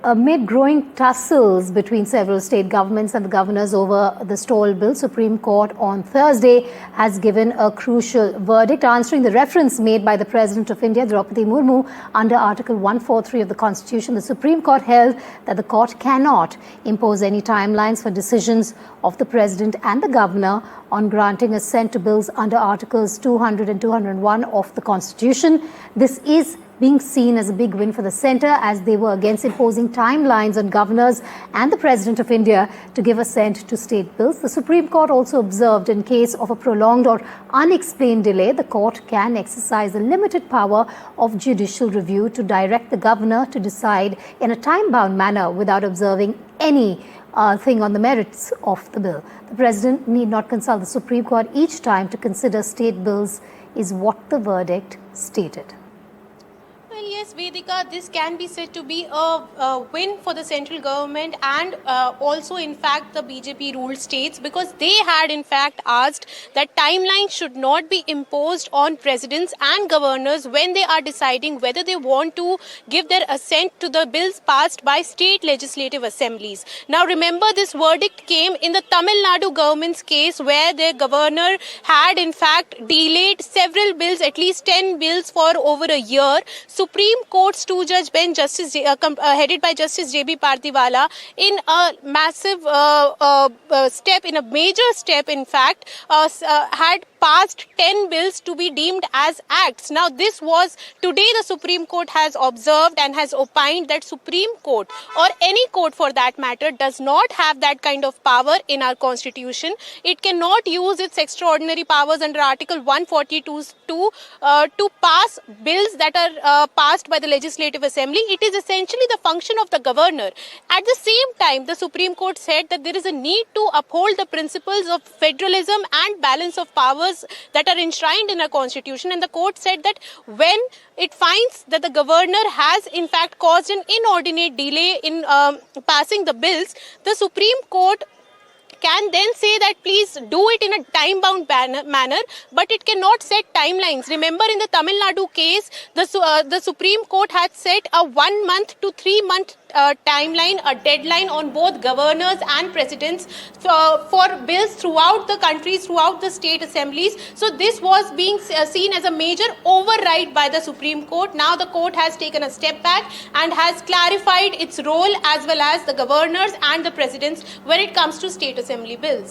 Amid growing tussles between several state governments and the governors over the stalled bill, Supreme Court on Thursday has given a crucial verdict, answering the reference made by the President of India, Draupadi Murmu, under Article 143 of the Constitution. The Supreme Court held that the court cannot impose any timelines for decisions of the President and the Governor on granting assent to bills under Articles 200 and 201 of the Constitution. This is being seen as a big win for the centre, as they were against imposing timelines on governors and the President of India to give assent to state bills. The Supreme Court also observed, in case of a prolonged or unexplained delay, the court can exercise a limited power of judicial review to direct the governor to decide in a time-bound manner without observing any thing on the merits of the bill. The President need not consult the Supreme Court each time to consider state bills, is what the verdict stated. Well, yes, Vedika, this can be said to be a win for the central government and also, in fact, the BJP-ruled states, because they had, in fact, asked that timelines should not be imposed on presidents and governors when they are deciding whether they want to give their assent to the bills passed by state legislative assemblies. Now, remember, this verdict came in the Tamil Nadu government's case, where their governor had, in fact, delayed several bills, at least 10 bills, for over a year. Supreme Court's two-judge bench, headed by Justice J.B. Parthiwala, in a massive step, in a major step, in fact, had passed 10 bills to be deemed as acts. Now, this was today the Supreme Court has observed and has opined that Supreme Court, or any court for that matter, does not have that kind of power in our constitution. It cannot use its extraordinary powers under Article 142 to pass bills that are passed by the Legislative Assembly. It is essentially the function of the governor. At the same time, the Supreme Court said that there is a need to uphold the principles of federalism and balance of powers that are enshrined in our constitution, and the court said that when it finds that the governor has in fact caused an inordinate delay in passing the bills, the Supreme Court can then say that please do it in a time-bound manner, but it cannot set timelines. Remember, in the Tamil Nadu case, the Supreme Court had set a 1 month to 3 month timeline, a deadline on both governors and presidents for bills throughout the country, throughout the state assemblies. So this was being seen as a major override by the Supreme Court. Now the court has taken a step back and has clarified its role as well as the governors and the presidents when it comes to state assembly bills.